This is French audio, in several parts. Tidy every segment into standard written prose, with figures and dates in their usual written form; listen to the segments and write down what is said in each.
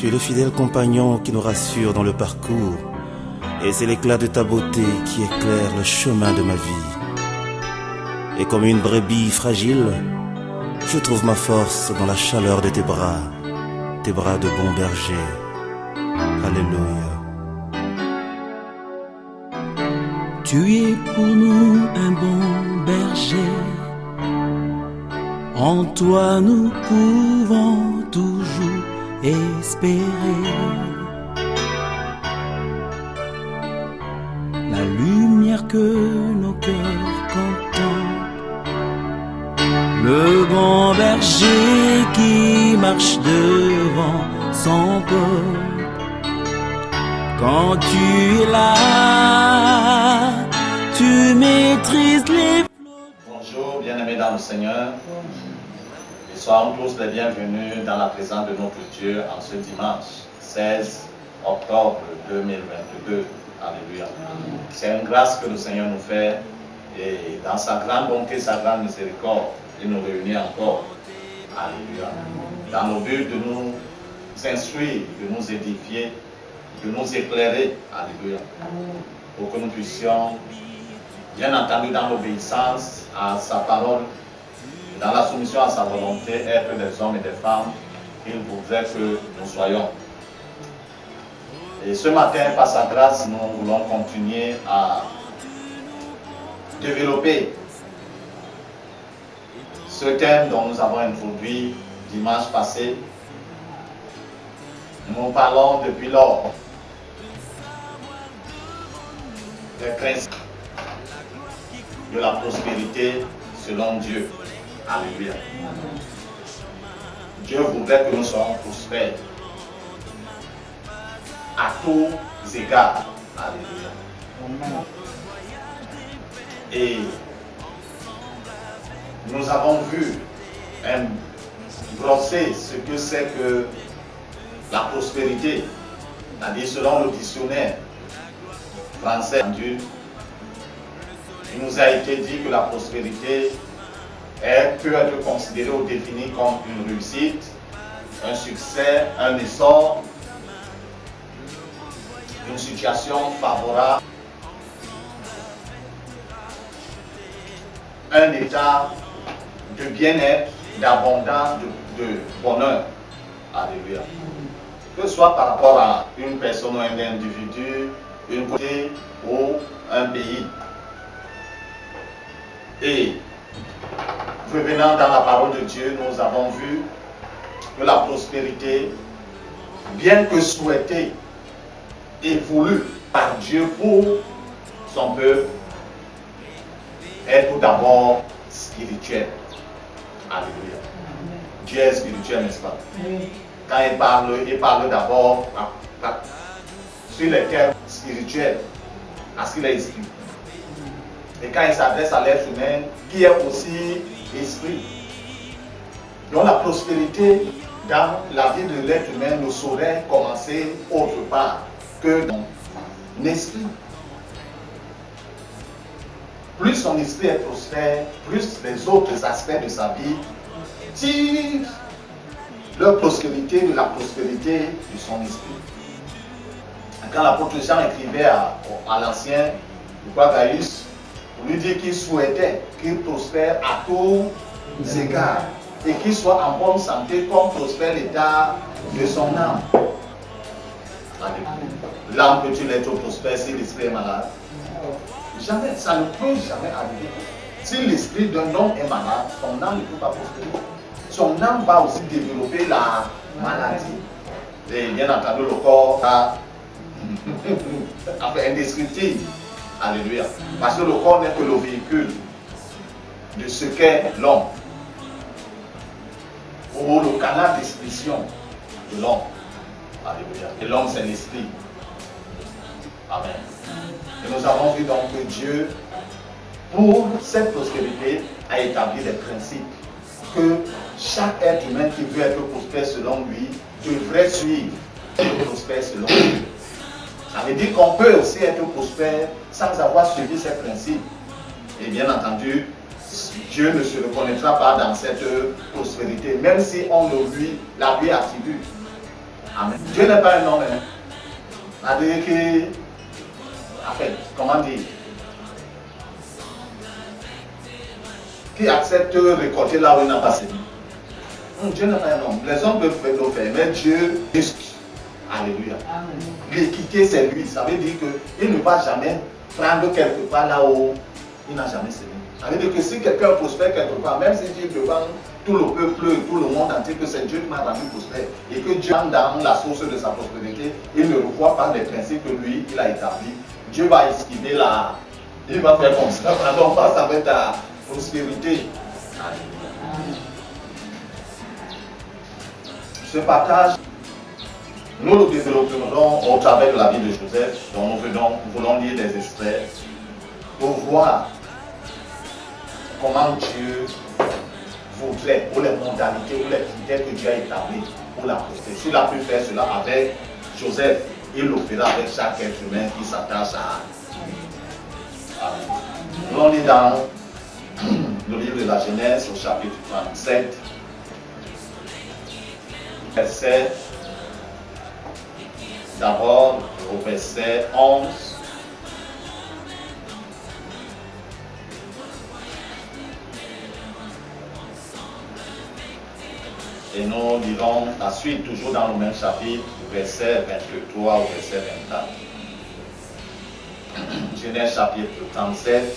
Tu es le fidèle compagnon qui nous rassure dans le parcours, et c'est l'éclat de ta beauté qui éclaire le chemin de ma vie. Et comme une brebis fragile, je trouve ma force dans la chaleur de tes bras de bon berger. Alléluia. Tu es pour nous un bon berger. En toi nous pouvons toujours espérer. La lumière que nos cœurs contemplent, le bon berger qui marche devant son peuple. Quand tu es là, tu maîtrises les flots. Bonjour, bien-aimés dans le Seigneur. Et soyons tous les bienvenus dans la présence de notre Dieu en ce dimanche 16 octobre 2022. Alléluia. C'est une grâce que le Seigneur nous fait et dans sa grande bonté, sa grande miséricorde, il nous réunit encore. Alléluia. Dans le but de nous instruire, de nous édifier, de nous éclairer. Alléluia. Pour que nous puissions, bien entendu, dans l'obéissance à sa parole, dans la soumission à sa volonté, être des hommes et des femmes qu'il voudrait que nous soyons. Et ce matin, par sa grâce, nous voulons continuer à développer ce thème dont nous avons introduit dimanche passé. Nous parlons depuis lors des principes de la prospérité selon Dieu. Alléluia. Dieu voudrait que nous soyons prospères à tous égards. Alléluia. Et nous avons vu brosser ce que c'est que la prospérité, c'est-à-dire selon le dictionnaire français, il nous a été dit que la prospérité peut être considérée ou définie comme une réussite, un succès, un essor, une situation favorable, un état de bien-être, d'abondance, de bonheur. Alléluia. Que ce soit par rapport à une personne ou un individu, une côté ou un pays. Et revenant dans la parole de Dieu, nous avons vu que la prospérité, bien que souhaitée et voulue par Dieu pour son peuple, est tout d'abord spirituelle. Alléluia. Dieu est spirituel, n'est-ce pas? Oui. Quand il parle d'abord sur les termes spirituels, parce qu'il est esprit. Et quand il s'adresse à l'être humain, qui est aussi esprit. Donc la prospérité dans la vie de l'être humain ne saurait commencer autre part que dans l'esprit. Plus son esprit est prospère, plus les autres aspects de sa vie tirent leur prospérité de la prospérité de son esprit. Quand l'apôtre Jean écrivait à l'ancien, je crois Gaius, pour lui dire qu'il souhaitait qu'il prospère à tous égards et qu'il soit en bonne santé comme prospère l'état de son âme. L'âme peut-il être prospère si l'esprit est malade? Jamais, ça ne peut jamais arriver. Si l'esprit d'un homme est malade, son âme ne peut pas prospérer. Son âme va aussi développer la maladie. Et bien entendu, le corps a indescriptible. Alléluia. Parce que le corps n'est que le véhicule de ce qu'est l'homme. Ou le canal d'expression de l'homme. Alléluia. Et l'homme, c'est l'esprit. Amen. Et nous avons vu donc que Dieu, pour cette prospérité, a établi des principes que chaque être humain qui veut être prospère selon lui devrait suivre et prospère selon lui. Ça veut dire qu'on peut aussi être prospère sans avoir suivi ces principes. Et bien entendu, Dieu ne se reconnaîtra pas dans cette prospérité, même si on la lui attribue. Amen. Dieu n'est pas un homme. C'est-à-dire que, en fait, comment dire, qui accepte de récolter là où il n'a pas semé. Dieu n'est pas un homme. Les hommes peuvent faire le faire, mais Dieu risque. Alléluia. L'équité, c'est lui. Ça veut dire qu'il ne va jamais prendre quelque part là où il n'a jamais semé. Ça veut dire que si quelqu'un prospère quelque part, même si Dieu devant tout le peuple, tout le monde entier, que c'est Dieu qui m'a rendu prospère, et que Dieu entre dans la source de sa prospérité, il ne revoit pas les principes que lui, il a établis. Dieu va esquiver là. Il va faire comme ça. Alors, passe avec ta prospérité. Ce partage, nous le développerons au travers de la vie de Joseph, dont nous voulons lire des extraits pour voir comment Dieu voudrait, ou les modalités, ou les critères que Dieu a établis pour la prospérité. S'il a pu faire cela avec Joseph, il le fera avec chaque être humain qui s'attache à. Nous allons lire dans le livre de la Genèse au chapitre 37, verset, d'abord au verset 11. Et nous lirons la suite, toujours dans le même chapitre, verset 23 au verset 24. Genèse chapitre 37,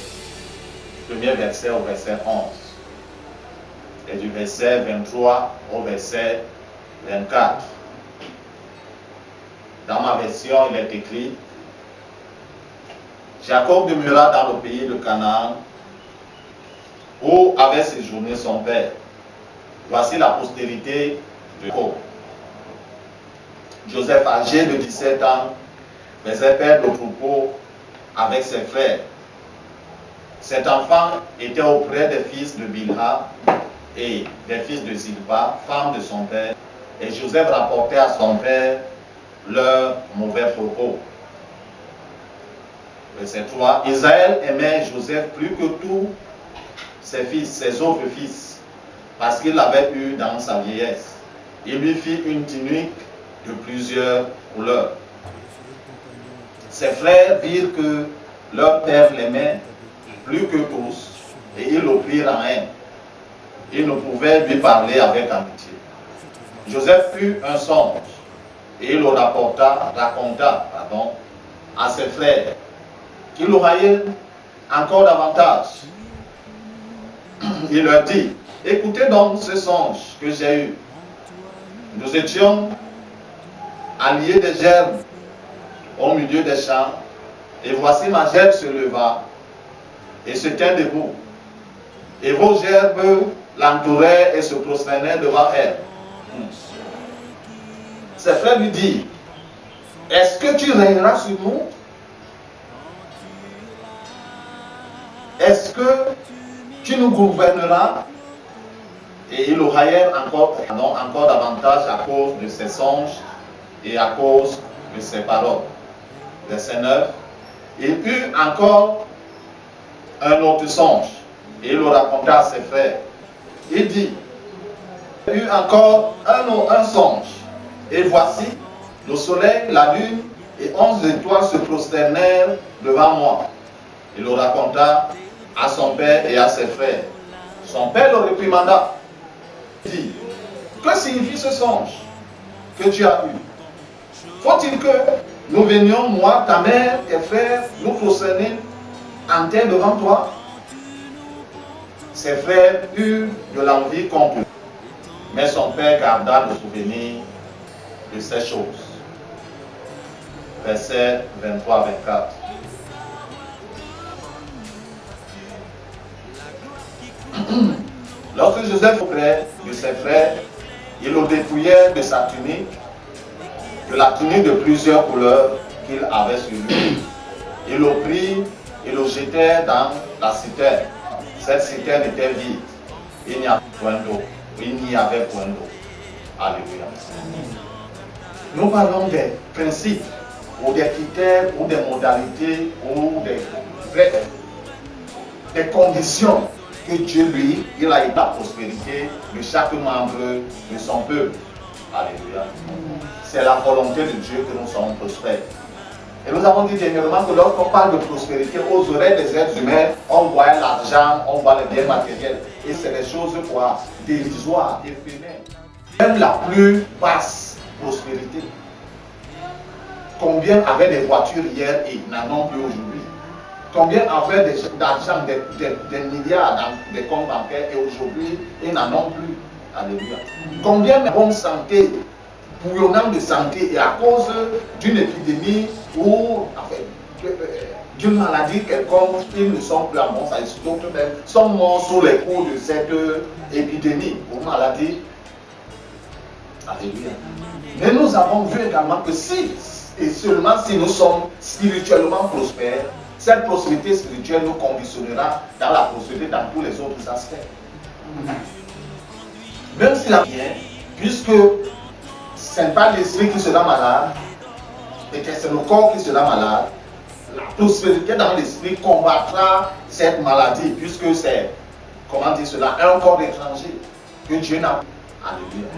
premier verset au verset 11. Et du verset 23 au verset 24. Dans ma version, il est écrit: Jacob demeura dans le pays de Canaan, où avait séjourné son père. Voici la postérité de Jacob. Joseph, âgé de 17 ans, faisait père de troupeau avec ses frères. Cet enfant était auprès des fils de Bilha et des fils de Zilpa, femme de son père, et Joseph rapportait à son père leurs mauvais propos. Verset 3. Israël aimait Joseph plus que tous ses fils, ses autres fils, parce qu'il l'avait eu dans sa vieillesse. Il lui fit une tunique de plusieurs couleurs. Ses frères virent que leur père l'aimait plus que tous, et ils le prirent en haine. Ils ne pouvaient lui parler avec amitié. Joseph eut un songe, et il le raconta à ses frères, qui le raillaient encore davantage. Il leur dit: écoutez donc ce songe que j'ai eu. Nous étions alliés des gerbes au milieu des champs, et voici ma gerbe se leva et se tint debout. Et vos gerbes l'entouraient et se prosternaient devant elle. Ses frères lui disent: est-ce que tu régneras sur nous? Est-ce que tu nous gouverneras? Et ils le raillèrent encore davantage à cause de ses songes et à cause de ses paroles. Verset 9. Il eut encore un autre songe, et il le raconta à ses frères. Il dit: il eut encore un songe, et voici, le soleil, la lune et 11 étoiles se prosternèrent devant moi. Il le raconta à son père et à ses frères. Son père le réprimanda. Il dit: que signifie ce songe que tu as eu? Faut-il que nous venions, moi, ta mère et frères, nous prosterner en terre devant toi? Ses frères eurent de l'envie contre lui, mais son père garda le souvenir de ces choses. Versets 23-24. Lorsque Joseph fut près de ses frères, ils le dépouillèrent de sa tunique, de la tunique de plusieurs couleurs qu'il avait sur lui. Ils le prirent et le jetèrent dans la citerne. Cette citerne était vide. Il n'y avait point d'eau. Alléluia. Nous parlons des principes ou des critères ou des modalités ou des conditions que Dieu il a eu la prospérité de chaque membre de son peuple. Alléluia. C'est la volonté de Dieu que nous sommes prospères. Et nous avons dit dernièrement que lorsqu'on parle de prospérité, aux oreilles des êtres humains, on voit l'argent, on voit les biens matériels. Et c'est des choses quoi, dérisoires, éphémères. Même la plus basse prospérité. Combien avaient des voitures hier et n'en ont plus aujourd'hui? Combien avaient d'argent, des milliards dans des comptes bancaires et aujourd'hui ils n'en ont plus? Alléluia. Combien de bonne santé, bouillonnant de santé, et à cause d'une épidémie ou d'une maladie quelconque, ils ne sont plus à mort, ça d'autres même sont morts sous les coups de cette épidémie ou maladie. Alléluia. Mais nous avons vu également que si et seulement si nous sommes spirituellement prospères, cette prospérité spirituelle nous conditionnera dans la prospérité dans tous les autres aspects. Même si la bien, puisque ce n'est pas l'esprit qui sera malade, et que c'est le corps qui sera malade, la prospérité dans l'esprit combattra cette maladie, puisque c'est, comment dire cela, un corps étranger que Dieu n'a pas. Alléluia.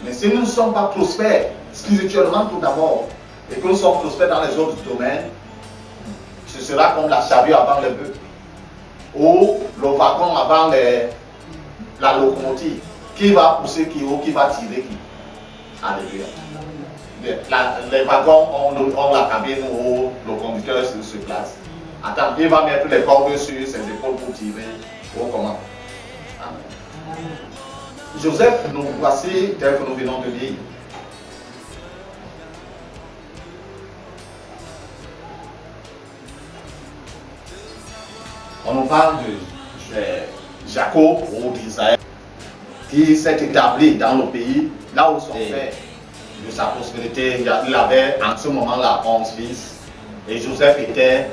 Mais si nous ne sommes pas prospères, spirituellement tout d'abord, et que nous sommes prospères dans les autres domaines, ce sera comme la charrue avant le bœuf, ou le wagon avant la locomotive. Qui va pousser qui ou qui va tirer qui? Alléluia. Les wagons ont la cabine où le conducteur se place. Attends, il va mettre les cordes sur ses épaules pour tirer. Ou comment? Amen. Joseph, nous voici tel que nous venons de lire. On nous parle de Jacob ou d'Israël qui s'est établi dans le pays, là où son père, de sa prospérité, il avait en ce moment-là 11 fils, et Joseph était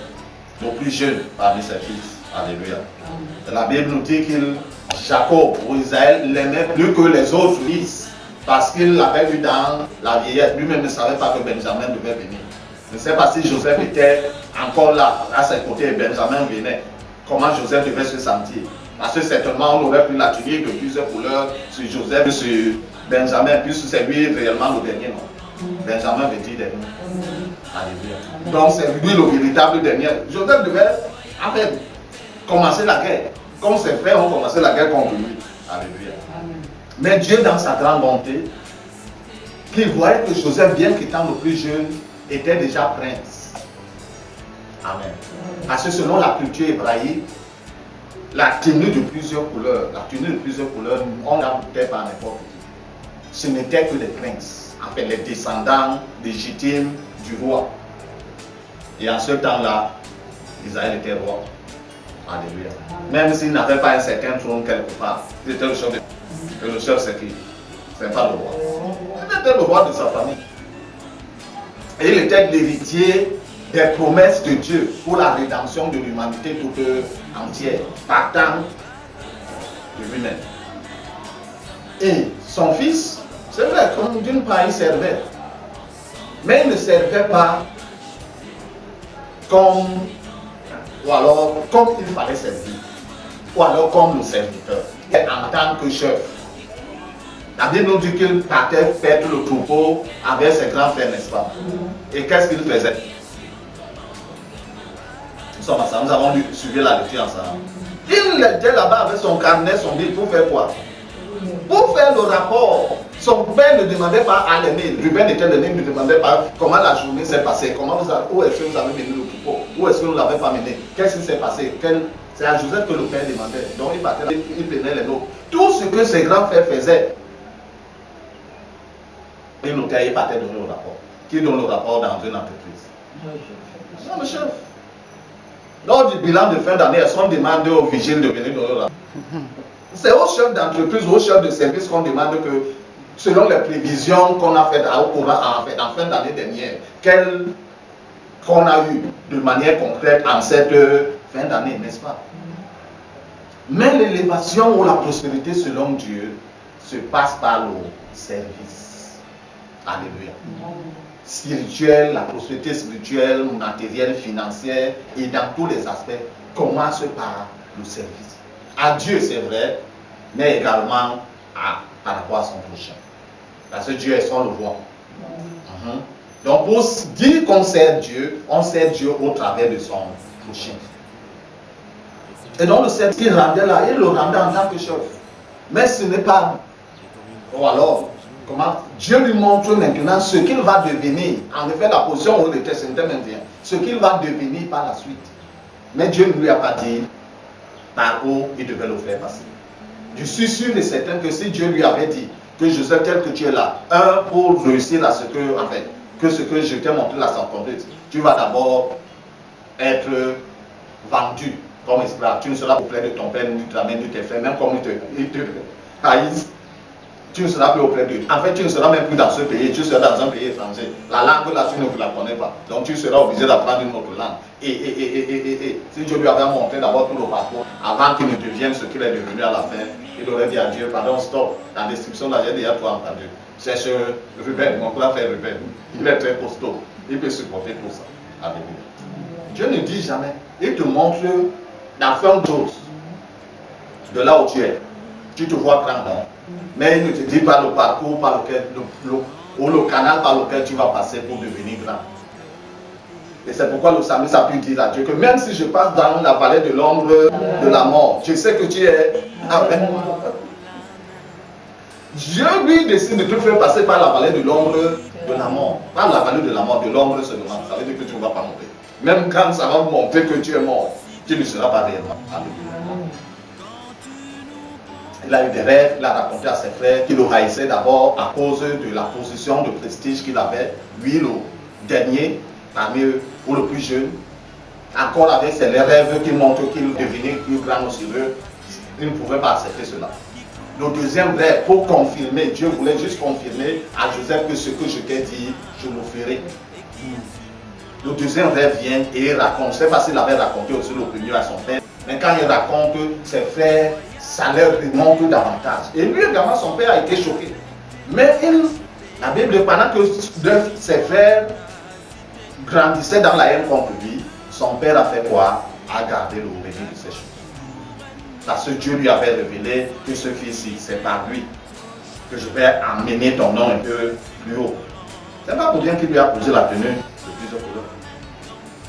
le plus jeune parmi ses fils. Alléluia. La Bible nous dit que Jacob ou Israël l'aimait plus que les autres fils, parce qu'il l'avait vu dans la vieillesse. Lui-même ne savait pas que Benjamin devait venir. Je ne sais pas si Joseph était encore là, à ses côtés, et Benjamin venait. Comment Joseph devait se sentir? Parce que certainement on aurait pris la tunique de plusieurs couleurs sur Joseph et sur Benjamin, puisque c'est lui réellement le dernier nom. Benjamin veut dire dernier. Alléluia. Donc c'est lui le véritable dernier. Joseph devait en fait commencer la guerre. Comme ses frères ont commencé la guerre contre lui. Alléluia. Mais Dieu, dans sa grande bonté, qu'il voyait que Joseph, bien qu'étant le plus jeune, était déjà prince. Amen. Parce que selon la culture hébraïque, la tenue de plusieurs couleurs, on ne la portait pas n'importe qui. Ce n'était que des princes, en fait les descendants légitimes du roi. Et en ce temps-là, Israël était roi. Alléluia. Même s'il n'avait pas un certain trône quelque part, il était le chef de... Et le chef c'est qui? Ce n'est pas le roi. Il était le roi de sa famille. Et il était l'héritier des promesses de Dieu pour la rédemption de l'humanité toute entière, partant de lui-même. Et son fils, c'est vrai, comme d'une part il servait, mais il ne servait pas comme, ou alors comme il fallait servir, ou alors comme le serviteur, en tant que chef. La Bible nous dit qu'il partait faire le troupeau avec ses grands frères, n'est-ce pas? Et qu'est-ce qu'il faisait? Nous sommes ensemble, nous avons suivi la lecture ensemble. Il était là-bas avec son carnet, son livre, pour faire quoi? Pour faire le rapport. Son père ne demandait pas à l'aimer. Ruben était l'aîné, ne demandait pas comment la journée s'est passée, où est-ce que vous avez mené le troupeau, où est-ce que vous ne l'avez pas mené, qu'est-ce qui s'est passé. C'est à Joseph que le père demandait. Donc il partait là, il prenait les notes. Tout ce que ses grands frères faisaient, il notait, il partait donner le rapport. Qui donne le rapport dans une entreprise? Non, le chef. Lors du bilan de fin d'année, est-ce qu'on demande aux vigiles de venir donner le rapport? C'est au chef d'entreprise, au chef de service qu'on demande que, selon les prévisions qu'on a faites en fin d'année dernière, qu'on a eu de manière concrète en cette fin d'année, n'est-ce pas? Mais l'élévation ou la prospérité selon Dieu se passe par le service. Alléluia. Spirituel, la prospérité spirituelle, matérielle, financière et dans tous les aspects commence par le service. À Dieu, c'est vrai, mais également par rapport à son prochain. Parce que Dieu est sans le voix. Donc pour dire qu'on sert Dieu, on sert Dieu au travers de son prochain. Et donc le service qu'il rendait là, il le rendait en tant que chef. Mais ce n'est pas... Ou alors, comment Dieu lui montre maintenant ce qu'il va devenir. En effet, la position où il était, c'était maintenant. Ce qu'il va devenir par la suite. Mais Dieu ne lui a pas dit par où il devait le faire passer. Je suis sûr et certain que si Dieu lui avait dit que je sais tel que tu es là, pour réussir à ce que, en fait, que ce que je t'ai montré là sans conduite, tu vas d'abord être vendu comme esclave. Tu ne seras pas auprès de ton père, ni de ta mère, ni de tes frères, même comme ils te haïssent. Tu ne seras plus auprès d'eux. En fait, tu ne seras même plus dans ce pays, tu seras dans un pays étranger. La langue là, tu ne la connais pas. Donc tu seras obligé d'apprendre une autre langue. Et si Dieu lui avait montré d'abord tout le parcours, avant qu'il ne devienne ce qu'il est devenu à la fin, il aurait dit à Dieu, pardon, stop, la description là, j'ai déjà tout entendu. C'est ce Ruben, mon frère fait Ruben. Il est très costaud. Il peut supporter tout ça. Alléluia. Dieu ne dit jamais. Il te montre la fin de chose. De là où tu es. Tu te vois grand, hein? Mais il ne te dit pas le parcours par lequel, ou le canal par lequel tu vas passer pour devenir grand. Et c'est pourquoi le psalmiste a pu dire à Dieu que même si je passe dans la vallée de l'ombre de la mort, je sais que tu es avec moi. Dieu lui décide de te faire passer par la vallée de l'ombre de la mort. Pas la vallée de la mort, de l'ombre seulement. Ça veut dire que tu ne vas pas mourir. Même quand ça va montrer que tu es mort, tu ne seras pas réellement. Il a eu des rêves, il a raconté à ses frères qu'il le haïssait d'abord à cause de la position de prestige qu'il avait. Lui, le dernier, parmi eux, ou le plus jeune, encore avec ses rêves qui montrent qu'il devenait plus grand aussi eux, il ne pouvait pas accepter cela. Le deuxième rêve, pour confirmer, Dieu voulait juste confirmer à Joseph que ce que je t'ai dit, je le ferai. Le deuxième rêve vient et il raconte, je ne sais pas s'il avait raconté aussi le premier à son père, mais quand il raconte, ses frères, ça leur remonte davantage. Et lui également, son père a été choqué. Mais la Bible, pendant que ses frères grandissaient dans la haine contre lui, son père a fait quoi? A gardé le revenu de ces choses. Parce que Dieu lui avait révélé que ce fils-ci, c'est par lui que je vais amener ton nom un peu plus haut. C'est pas pour rien qu'il lui a posé la tenue de plusieurs couleurs.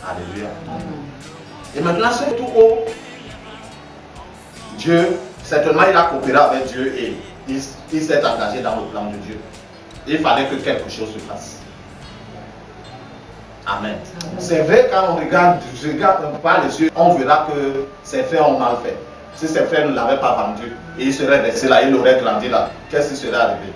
Alléluia. Et maintenant, c'est tout haut. Dieu, certainement, il a coopéré avec Dieu et il s'est engagé dans le plan de Dieu. Il fallait que quelque chose se fasse. Amen. C'est vrai, quand on regarde par les yeux, on verra que ses frères ont mal fait. Si ses frères ne l'avaient pas vendu et il serait resté là, il aurait grandi là, qu'est-ce qui serait arrivé?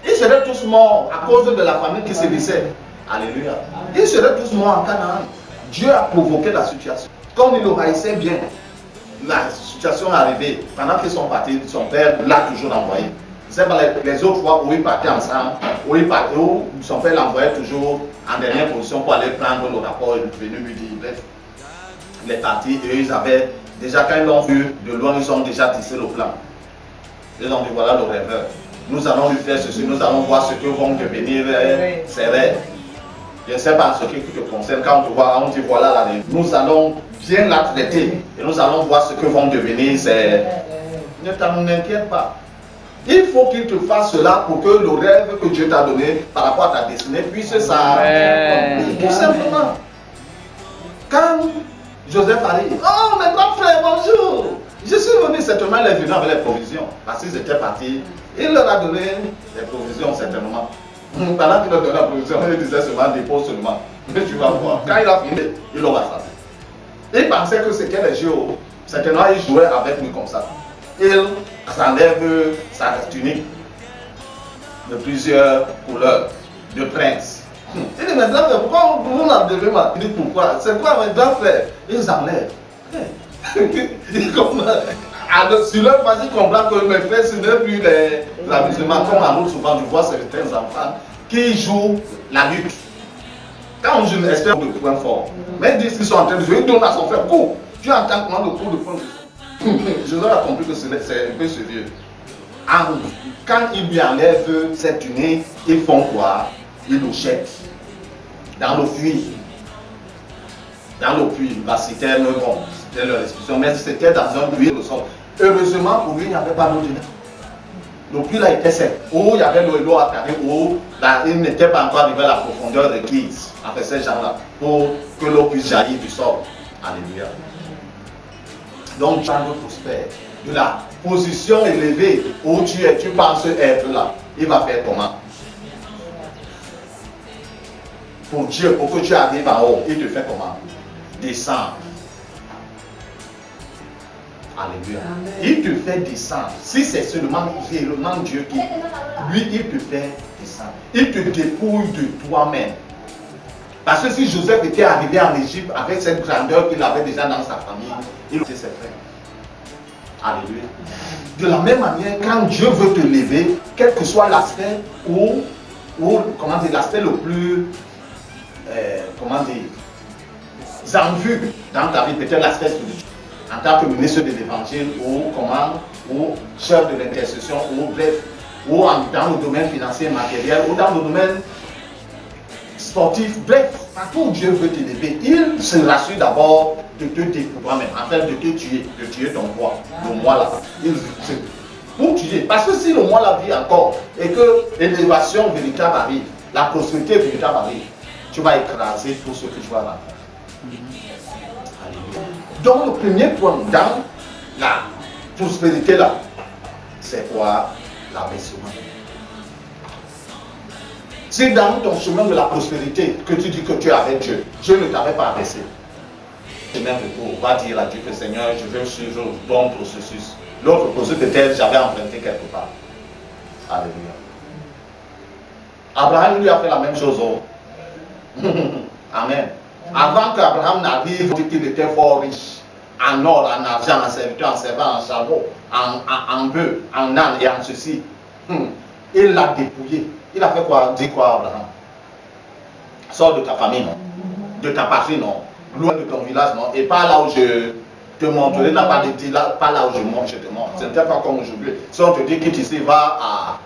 Ils seraient tous morts à cause de la famille qui sévissait. Alléluia. Ils seraient tous morts en Canaan. Dieu a provoqué la situation. Comme il le haïssait bien, la situation est arrivée. Pendant qu'ils sont partis, son père l'a toujours envoyé. C'est pas les autres fois où ils partaient ensemble, où son père l'envoyait toujours en dernière position pour aller prendre le rapport. Il est venu lui dire, bref, il est parti et ils avaient, déjà quand ils l'ont vu de loin, ils ont déjà tissé le plan. Ils ont dit, voilà le rêveur. Nous allons lui faire ceci, nous allons voir ce que vont devenir ses rêves. Je ne sais pas ce qui te concerne, quand on te voit, on dit voilà la rêve. Nous allons bien la traiter et nous allons voir ce que vont devenir ses... Ne t'inquiète pas. Il faut qu'il te fasse cela pour que le rêve que Dieu t'a donné par rapport à ta destinée puisse s'accomplir. Tout simplement. Quand Joseph arrive, oh mes grands frères, bonjour. Je suis venu, certainement, il est venu avec les provisions. Parce qu'ils étaient partis. Il leur a donné les provisions, certainement. Pendant qu'il leur donnait la provision, il disait seulement dépose seulement. Mais tu vas voir. Quand il a fini, il l'aura frappé. Il pensait que c'était les jeux. Certainement, il jouait avec lui comme ça. Il s'enlève sa tunique de plusieurs couleurs, de prince. Il dit, maintenant, pourquoi vous m'enlevez ma tunique? Pourquoi? C'est quoi mes grands frères? Ils enlèvent. Sur leur face, ils comprennent que mes frères, ce n'est plus les amusements. Comme à l'autre, souvent, je vois certains enfants qui jouent la lutte. Quand on joue, on espère de points forts. Mais ils disent qu'ils sont en train de jouer, ils donnent à son frère. Coup, tu entends comment le coup de poing. Je leur ai compris que c'est un peu sérieux. Quand ils lui enlèvent cette tunique, ils font quoi? Ils le jettent dans le puits. Dans le puits, la citerne, bon, c'était leur expression, mais c'était dans un puits de sol. Heureusement pour lui, il n'y avait pas d'eau dedans. Le puits là était sec. Où il y avait l'eau à carré, où là, il n'était pas encore arrivé à la profondeur requise après ces gens-là pour que l'eau puisse jaillir du sol. Alléluia. Donc, Jean le prospère, de la position élevée où tu es, tu penses être là, il va faire comment? Pour Dieu, pour que tu arrives en haut, il te fait comment? Descendre. Alléluia. Amen. Il te fait descendre. Si c'est seulement réellement Dieu qui, lui, il te fait descendre. Il te dépouille de toi-même. Parce que si Joseph était arrivé en Égypte avec cette grandeur qu'il avait déjà dans sa famille, il était ses frères. Alléluia. De la même manière, quand Dieu veut te lever, quel que soit l'aspect ou comment dire, l'aspect le plus, comment dire, en vue dans ta vie, peut-être l'aspect spirituel, en tant que ministre de l'évangile ou chef de l'intercession ou bref, ou dans le domaine financier, matériel ou dans le domaine sportif, bref, partout où Dieu veut t'élever, il se rassure d'abord de te dépouiller toi-même, en fait de te tuer, de tuer ton moi, le moi là. Pour tuer, parce que si le moi là vit encore et que l'élévation véritable arrive, la prospérité véritable arrive, tu vas écraser tout ce que tu vas rencontrer. Donc le premier point dans la prospérité là, c'est quoi? L'abaissement. Si dans ton chemin de la prospérité que tu dis que tu es avec Dieu, Dieu ne t'avait pas abaissé. Chemin retour, va dire à Dieu que Seigneur, je veux suivre ton processus. L'autre processus peut-être j'avais emprunté quelque part. Alléluia. Abraham lui a fait la même chose. Amen. Avant qu'Abraham n'arrive, il dit qu'il était fort riche. En or, en argent, en serviteur, en servant, en charbon, en bœuf, en âne et en ceci. Il l'a dépouillé. Il a fait quoi? Dit quoi, Abraham? Sors de ta famille, non? De ta patrie, non? Loin de ton village, non? Et pas là où je te montrerai, n'a pas dit là, pas là où je monte, je te montre. Ce n'était pas comme aujourd'hui. Si on te dit quitte ici, va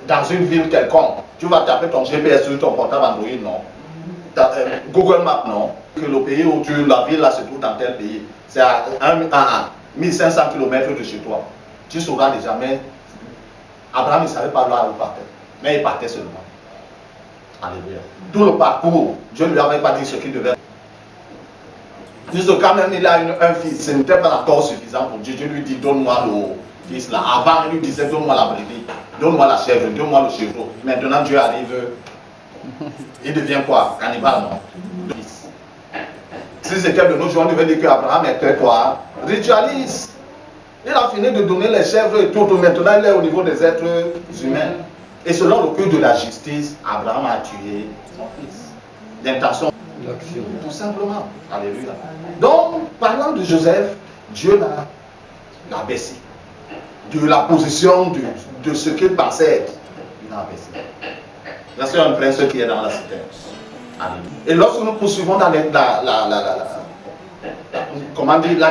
dans une ville quelconque, tu vas taper ton GPS sur ton portable Android, non? Google Maps, non? Que le pays où la ville là se trouve dans tel pays, c'est à 1500 km de chez toi. Tu sauras déjà, mais Abraham ne savait pas là où il partait, mais il partait seulement. Alléluia. Tout le parcours, Dieu ne lui avait pas dit ce qu'il devait. Puisque quand même il a un fils, ce n'était pas encore suffisant pour Dieu. Dieu lui dit donne-moi le fils là. Avant il lui disait donne-moi la brebis, donne-moi la chèvre, donne-moi le chevreau. Maintenant Dieu arrive, il devient quoi? Cannibale, non? Si c'était de nos jours, on devait dire qu'Abraham était quoi? Ritualiste. Il a fini de donner les chèvres et tout. Maintenant, il est au niveau des êtres humains. Et selon le cœur de la justice, Abraham a tué son fils. L'intention, tout simplement. Alléluia. Donc, parlant de Joseph, Dieu l'a baissé. De la position de ce qu'il pensait être. Il l'a baissé. Là, c'est un prince qui est dans la cité. Et lorsque nous poursuivons dans la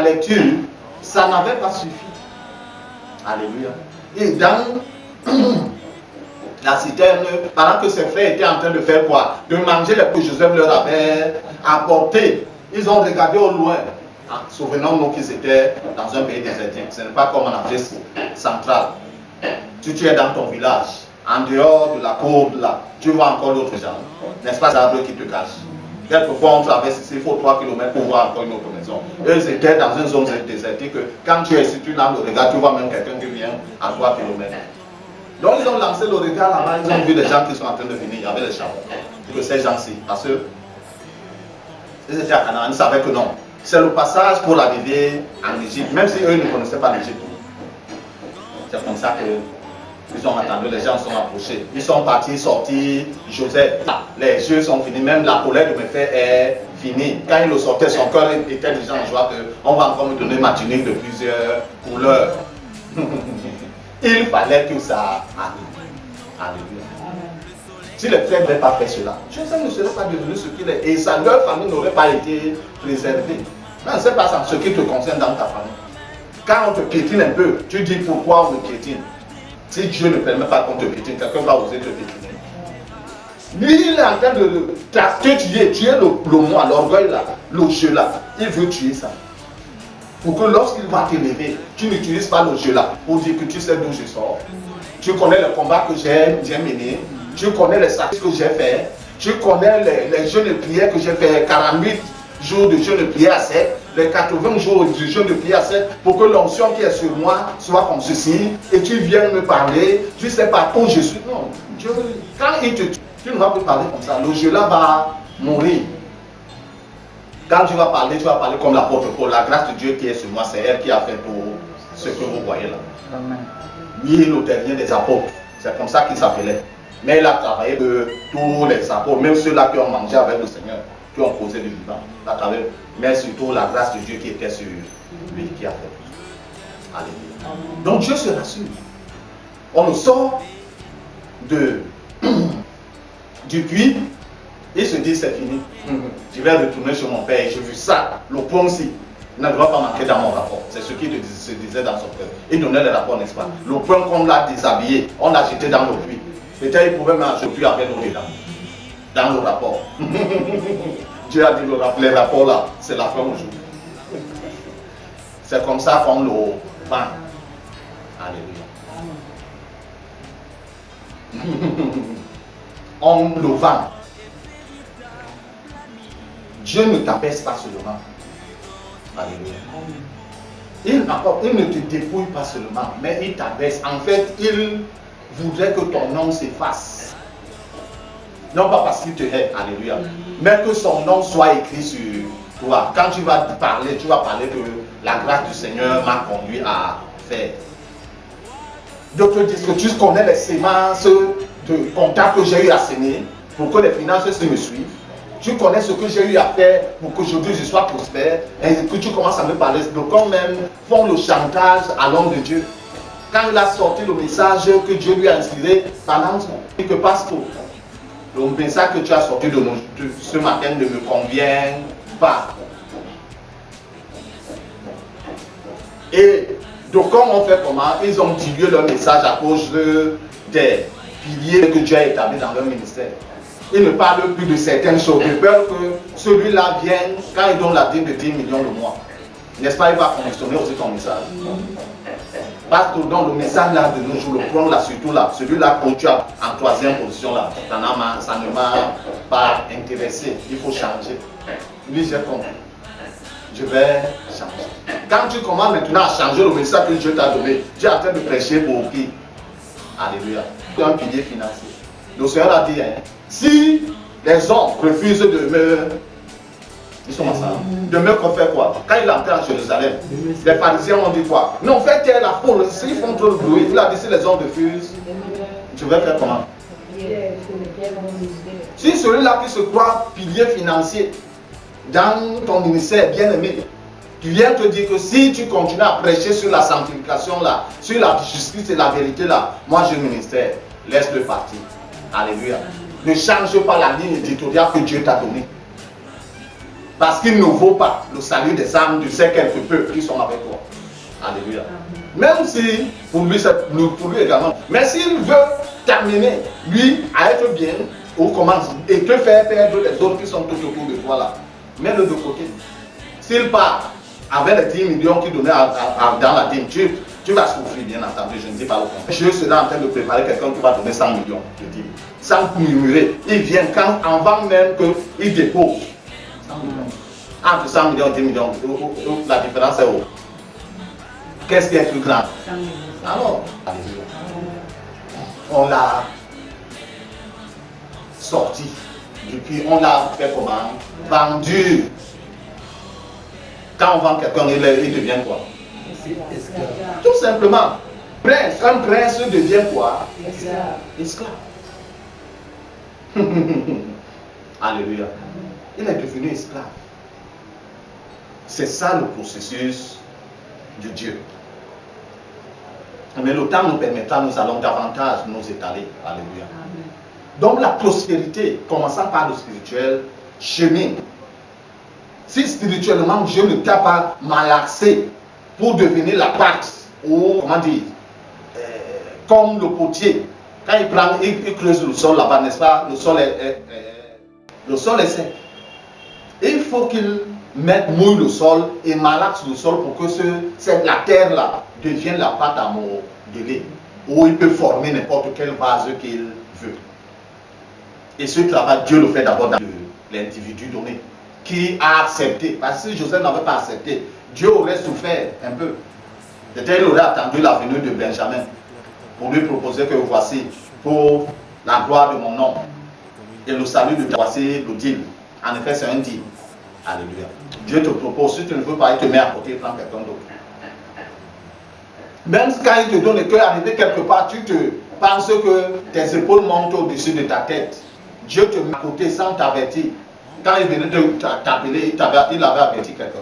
lecture, ça n'avait pas suffi. Alléluia. Et dans la citerne, pendant que ses frères étaient en train de faire quoi? De manger les que Joseph leur avait apporté. Ils ont regardé au loin. Souvenons-nous qu'ils étaient dans un pays désertique. Ce n'est pas comme en Afrique centrale. Si tu es dans ton village, en dehors de la cour là, tu vois encore d'autres gens. N'est-ce pas, arbres qui te cachent? Quelquefois on traverse ici, il faut 3 km pour voir encore une autre maison. Eux ils étaient dans une zone désertique. Quand tu es ici, tu lèves le regard, tu vois même quelqu'un qui vient à 3 km. Donc ils ont lancé le regard là-bas, ils ont vu des gens qui sont en train de venir, il y avait des charbons. Que ces gens-ci, parce que ils étaient à Canaan, ils savaient que non. C'est le passage pour arriver en Égypte, même si eux ne connaissaient pas l'Égypte. C'est comme ça que ils ont attendu, les gens sont approchés. Ils sont partis, sortis, Joseph. Les yeux sont finis, même la colère de mes frères est finie. Quand il le sortait, son cœur était déjà en joie qu'on va encore me donner ma tunique de plusieurs couleurs. Il fallait que ça arrive. Alléluia. Si les frères n'avaient pas fait cela, Joseph ne serait pas devenu ce qu'il est. Et leur famille n'aurait pas été préservée. Mais ce n'est pas ça, ce qui te concerne dans ta famille. Quand on te piétine un peu, tu dis pourquoi on me piétine. Si Dieu ne permet pas qu'on te piétine, quelqu'un va oser te piétiner. Lui, il est en train de tuer le moi, l'orgueil là, le jeu là. Il veut tuer ça. Pour que lorsqu'il va t'élever, tu n'utilises pas le jeu là pour dire que tu sais d'où je sors. Tu connais le combat que j'ai mené. Tu connais les sacrifices que j'ai fait. Tu connais les jeûnes de prière que j'ai fait, 48 jours de jeûne de prière à sec, les 80 jours de jeûne de prière à sec, pour que l'onction qui est sur moi soit comme ceci, et tu viens me parler, tu ne sais pas où je suis. Non, Dieu, quand il te tue, tu ne vas plus parler comme ça. Le jeu là va mourir. Quand tu vas parler comme l'apôtre Paul. La grâce de Dieu qui est sur moi, c'est elle qui a fait tout ce que vous voyez là. Amen. Lui est le dernier des apôtres. C'est comme ça qu'il s'appelait. Mais il a travaillé de tous les apôtres, même ceux-là qui ont mangé avec le Seigneur, qui ont causé du vivant. Mais surtout la grâce de Dieu qui était sur lui, qui a fait tout. Alléluia. Donc Dieu se rassure. On le sort du puits, il se dit c'est fini. Je vais retourner chez mon père. J'ai vu ça, le point aussi. Il ne doit pas manquer dans mon rapport. C'est ce qu'il se disait dans son cœur. Il donnait le rapport, n'est-ce pas? Le point qu'on l'a déshabillé, on l'a jeté dans le puits. Peut-être il pouvait manger le puits avec nous dedans. Dans le rapport. Dieu a dit les rapports là, c'est la fin aujourd'hui. C'est comme ça qu'on le vend. Alléluia. On le vend. Dieu ne t'abaisse pas seulement. Alléluia. Il ne te dépouille pas seulement, mais il t'abaisse. En fait, il voudrait que ton nom s'efface. Non pas parce qu'il te hait, alléluia, mais que son nom soit écrit sur toi. Quand tu vas parler que la grâce du Seigneur m'a conduit à faire. D'autres disent que tu connais les sémences de contact que j'ai eu à semer pour que les finances me suivent. Tu connais ce que j'ai eu à faire pour qu'aujourd'hui je sois prospère, et que tu commences à me parler. Donc quand même font le chantage à l'homme de Dieu. Quand il a sorti le message que Dieu lui a inspiré, balance, et que pasteur, le message que tu as sorti de ce matin ne me convient pas. Et donc quand on fait comment? Ils ont dilué leur message à cause des piliers que Dieu a établis dans leur ministère. Ils ne parlent plus de certaines choses. J'ai peur que celui-là vienne quand il donne la dîme de 10 millions le mois. N'est-ce pas? Il va fonctionner aussi ton message. Parce que dans le message là de nos jours, le plan là, surtout là, celui-là que tu as en troisième position là, ça ne m'a pas intéressé. Il faut changer. Lui, j'ai compris. Je vais changer. Quand tu commences maintenant à changer le message que Dieu t'a donné, tu es en train de prêcher pour qui? Alléluia. Tu es un pilier financier. Le Seigneur a dit, hein, si les hommes refusent de me... Ils sont ensemble. De me faire quoi? Quand il est entré en Jérusalem, les pharisiens ont dit quoi? Non, faites taire la foule. S'ils font trop de bruit, il a dit si les hommes refusent, tu vas faire comment? Si celui-là qui se croit pilier financier dans ton ministère bien-aimé, qui vient te dire que si tu continues à prêcher sur la sanctification là, sur la justice et la vérité là, moi j'ai un ministère, laisse-le partir. Alléluia. Ne change pas la ligne éditoriale que Dieu t'a donnée. Parce qu'il ne vaut pas le salut des âmes de ces quelques peu qui sont avec toi. Alléluia. Même si, pour lui également, mais s'il veut t'amener, lui, à être bien, ou commence, et te faire perdre les autres qui sont tout autour de toi là, mets-le de côté. S'il part avec les 10 millions qu'il donnait dans la dîme, tu vas souffrir, bien entendu, je ne dis pas le contraire. Je serai en train de préparer quelqu'un qui va donner 100 millions de dîme. Sans murmurer. Il vient quand, avant même qu'il dépose. 100 millions. Entre 100 millions et 10 millions, la différence est où? Qu'est-ce qui est plus grand? Alors, on l'a sorti. Depuis, on l'a fait comment? Vendu. Quand on vend quelqu'un, il devient quoi? Tout simplement. Prince, un prince devient quoi? Esclave. Alléluia. Il est devenu esclave. C'est ça le processus de Dieu. Mais le temps nous permettra, nous allons davantage nous étaler. Alléluia. Amen. Donc la prospérité, commençant par le spirituel, chemine. Si spirituellement Dieu ne t'a pas malaxé pour devenir la pâte, ou comment dire, comme le potier, quand il creuse le sol là-bas, n'est-ce pas, le sol est sec. Il faut qu'il mouille le sol et malaxe le sol pour que la terre là devienne la pâte à modeler. où il peut former n'importe quel vase qu'il veut. Et ce travail, Dieu le fait d'abord dans l'individu donné, qui a accepté. Parce que si Joseph n'avait pas accepté, Dieu aurait souffert un peu. Peut-être il aurait attendu la venue de Benjamin pour lui proposer que voici, pour la gloire de mon nom et le salut de ta, voici le deal. En effet, c'est un deal. Alléluia. Dieu te propose, si tu ne veux pas, il te met à côté, il prend quelqu'un d'autre. Même quand il te donne le cœur, arrivé quelque part, tu te penses que tes épaules montent au-dessus de ta tête. Dieu te met à côté sans t'avertir. Quand il venait t'appeler, il avait averti quelqu'un.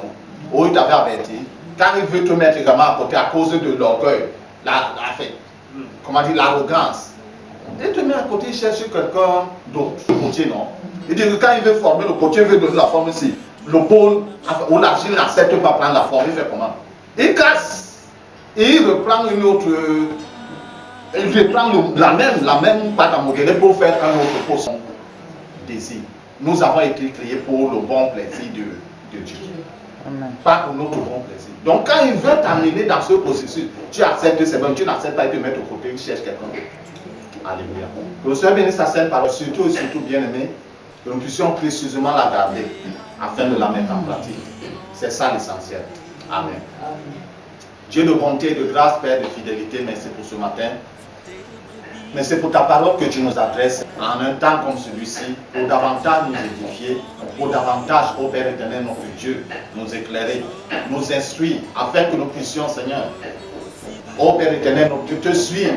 Ou il t'avait averti. Quand il veut te mettre également à côté à cause de l'orgueil, l'arrogance, il te met à côté, il cherche quelqu'un d'autre, le potier, non. Il dit que quand il veut former, le potier veut donner la forme ici. Le pôle ou l'argile n'accepte pas prendre la forme, il fait comment? Il casse. Et il reprend une autre. Il reprend la même pâte à modeler pour faire un autre pour son désir. Nous avons été créés pour le bon plaisir de Dieu. Amen. Pas pour notre bon plaisir. Donc quand il veut t'amener dans ce processus, tu acceptes, c'est bon, tu n'acceptes pas, il te met au côté, il cherche quelqu'un d'autre. Alléluia. Que le Seigneur bénisse sa sainte parole, surtout et surtout bien aimé, que nous puissions précieusement la garder afin de la mettre en pratique. C'est ça l'essentiel. Amen. Dieu de bonté et de grâce, Père de fidélité, merci pour ce matin. Merci pour ta parole que tu nous adresses en un temps comme celui-ci, pour davantage nous édifier, pour davantage, ô Père éternel, notre Dieu, nous éclairer, nous instruire, afin que nous puissions, Seigneur, ô Père éternel, notre Dieu, te suivre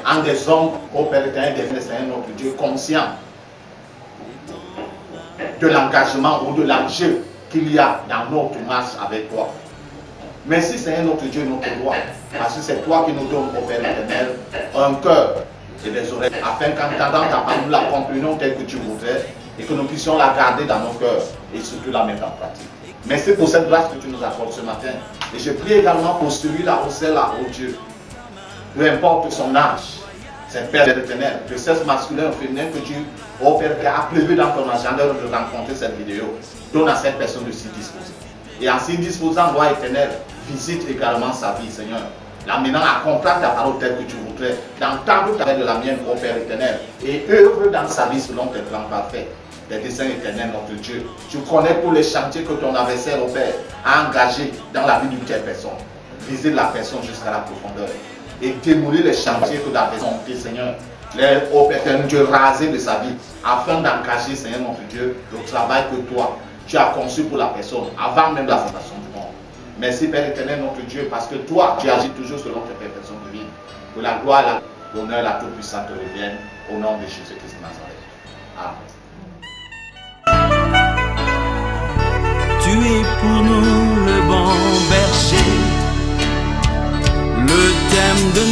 en des hommes, ô Père éternel, des Seigneur, notre Dieu, conscients de l'engagement ou de l'enjeu qu'il y a dans notre marche avec toi. Merci Seigneur notre Dieu, notre roi, parce que c'est toi qui nous donnes, ô Père éternel, un cœur et des oreilles, afin qu'entendant ta parole, nous la comprenions telle que tu voudrais et que nous puissions la garder dans nos cœurs et surtout la mettre en pratique. Merci pour cette grâce que tu nous accordes ce matin. Et je prie également pour celui-là, ô celle-là, ô Dieu, peu importe son âge, c'est Père éternel, le sexe masculin ou féminin que tu, ô Père, qui a prévu dans ton agenda de rencontrer cette vidéo, donne à cette personne de s'y disposer. Et en s'y disposant, loi éternelle, visite également sa vie, Seigneur. L'amenant à comprendre ta parole telle que tu voudrais, d'entendre ta parole de la mienne, ô Père éternel, et œuvre dans sa vie selon tes plans parfaits. Des desseins éternels, notre Dieu. Tu connais tous les chantiers que ton adversaire, ô Père, a engagés dans la vie d'une telle personne. Visite la personne jusqu'à la profondeur. Et démolir les chantiers que l'adversaire a montés, Seigneur. Les, ô Père éternel, Dieu, rasé de sa vie, afin d'engager, Seigneur, notre Dieu, le travail que toi, tu as conçu pour la personne, avant même la fondation du monde. Merci Père éternel, notre Dieu, parce que toi, tu agis toujours selon tes perfections divines. Que la gloire, l'honneur, la toute-puissance te reviennent, au nom de Jésus-Christ de Nazareth. Amen. Tu es pour nous le bon berger, le thème de